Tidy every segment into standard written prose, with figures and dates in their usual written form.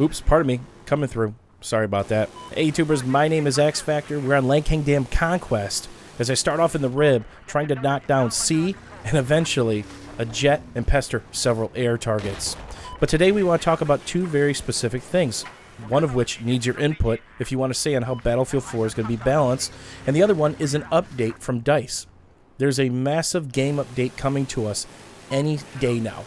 Oops, pardon me. Coming through. Sorry about that. Hey, YouTubers, my name is X Factor. We're on Land Kingdom Conquest as I start off in the rib, trying to knock down C and eventually a jet and pester several air targets. But today we want to talk about two very specific things, one of which needs your input if you want to say on how Battlefield 4 is going to be balanced, and the other one is an update from DICE. There's a massive game update coming to us any day now.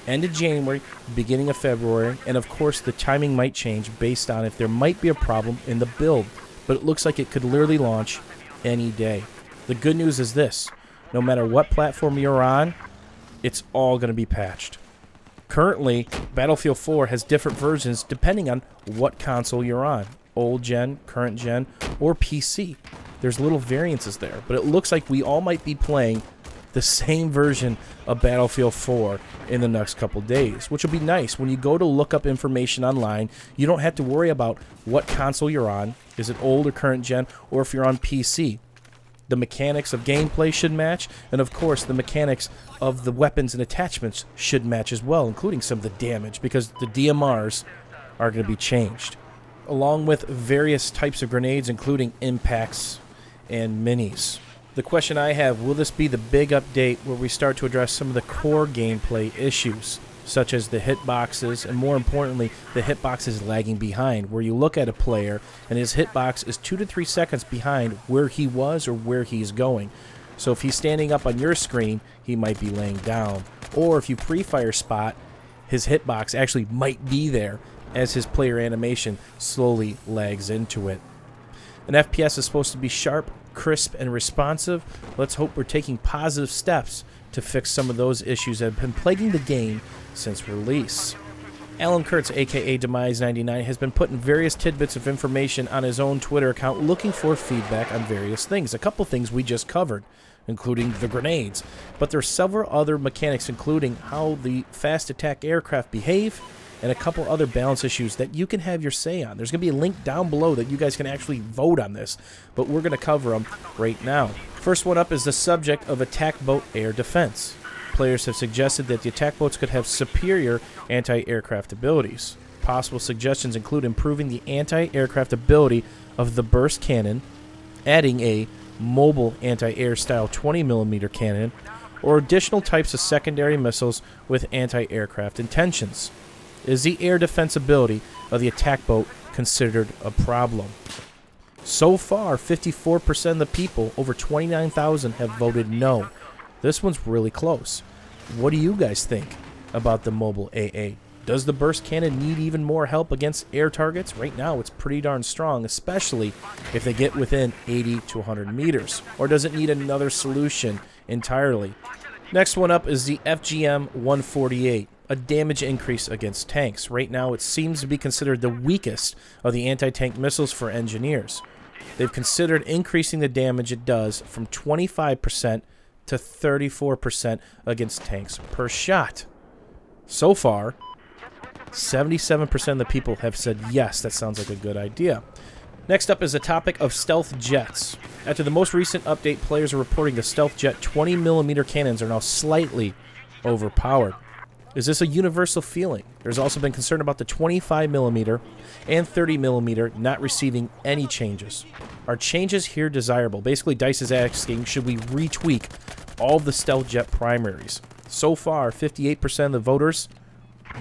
End of January, beginning of February, and of course the timing might change based on if there might be a problem in the build, but it looks like it could literally launch any day. The good news is this: no matter what platform you're on, it's all going to be patched. Currently, Battlefield 4 has different versions depending on what console you're on. Old gen, current gen, or PC. There's little variances there, but it looks like we all might be playing the same version of Battlefield 4 in the next couple days, which will be nice. When you go to look up information online, you don't have to worry about what console you're on. Is it old or current gen, or if you're on PC. The mechanics of gameplay should match, and of course the mechanics of the weapons and attachments should match as well, including some of the damage, because the DMRs are going to be changed, along with various types of grenades, including impacts and minis. The question I have, will this be the big update where we start to address some of the core gameplay issues, such as the hitboxes, and more importantly, the hitboxes lagging behind, where you look at a player and his hitbox is 2 to 3 seconds behind where he was or where he's going. So if he's standing up on your screen, he might be laying down. Or if you pre-fire spot, his hitbox actually might be there as his player animation slowly lags into it. An FPS is supposed to be sharp, crisp, and responsive. Let's hope we're taking positive steps to fix some of those issues that have been plaguing the game since release. Alan Kurtz, aka Demise99, has been putting various tidbits of information on his own Twitter account looking for feedback on various things. A couple things we just covered, including the grenades. But there's several other mechanics, including how the fast attack aircraft behave, and a couple other balance issues that you can have your say on. There's going to be a link down below that you guys can actually vote on this, but we're going to cover them right now. First one up is the subject of attack boat air defense. Players have suggested that the attack boats could have superior anti-aircraft abilities. Possible suggestions include improving the anti-aircraft ability of the burst cannon, adding a mobile anti-air style 20mm cannon, or additional types of secondary missiles with anti-aircraft intentions. Is the air defense ability of the attack boat considered a problem? So far, 54% of the people, over 29,000, have voted no. This one's really close. What do you guys think about the mobile AA? Does the burst cannon need even more help against air targets? Right now, it's pretty darn strong, especially if they get within 80 to 100 meters. Or does it need another solution entirely? Next one up is the FGM 148. A damage increase against tanks. Right now, it seems to be considered the weakest of the anti-tank missiles for engineers. They've considered increasing the damage it does from 25% to 34% against tanks per shot. So far, 77% of the people have said yes, that sounds like a good idea. Next up is the topic of stealth jets. After the most recent update, players are reporting the stealth jet 20mm cannons are now slightly overpowered. Is this a universal feeling? There's also been concern about the 25mm and 30mm not receiving any changes. Are changes here desirable? Basically, DICE is asking, should we retweak all of the stealth jet primaries? So far, 58% of the voters,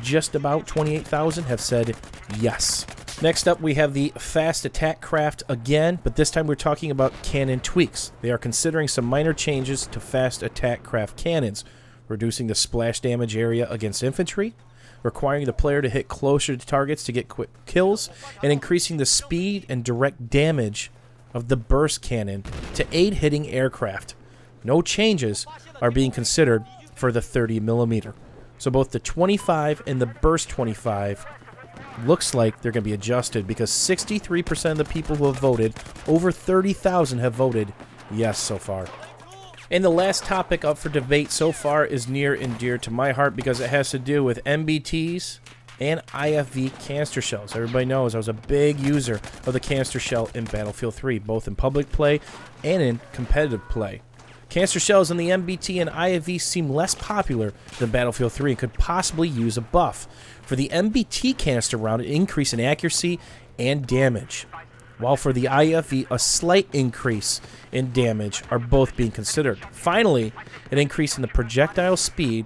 just about 28,000, have said yes. Next up, we have the fast attack craft again, but this time we're talking about cannon tweaks. They are considering some minor changes to fast attack craft cannons, reducing the splash damage area against infantry, requiring the player to hit closer to targets to get quick kills, and increasing the speed and direct damage of the burst cannon to aid hitting aircraft. No changes are being considered for the 30mm. So both the 25 and the burst 25 looks like they're going to be adjusted, because 63% of the people who have voted, over 30,000 have voted yes so far. And the last topic up for debate so far is near and dear to my heart, because it has to do with MBTs and IFV canister shells. Everybody knows I was a big user of the canister shell in Battlefield 3, both in public play and in competitive play. Canister shells in the MBT and IFV seem less popular than Battlefield 3 and could possibly use a buff. For the MBT canister round, an increase in accuracy and damage, while for the IFV, a slight increase in damage are both being considered. Finally, an increase in the projectile speed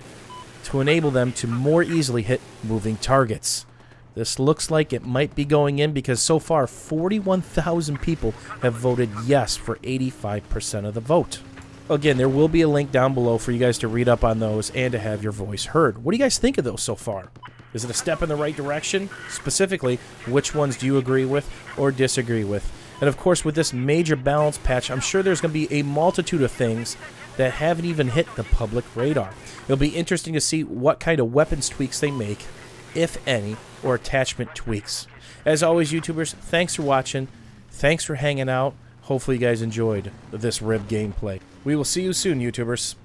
to enable them to more easily hit moving targets. This looks like it might be going in because so far 41,000 people have voted yes for 85% of the vote. Again, there will be a link down below for you guys to read up on those and to have your voice heard. What do you guys think of those so far? Is it a step in the right direction? Specifically, which ones do you agree with or disagree with? And of course, with this major balance patch, I'm sure there's going to be a multitude of things that haven't even hit the public radar. It'll be interesting to see what kind of weapons tweaks they make, if any, or attachment tweaks. As always, YouTubers, thanks for watching. Thanks for hanging out. Hopefully you guys enjoyed this RIB gameplay. We will see you soon, YouTubers.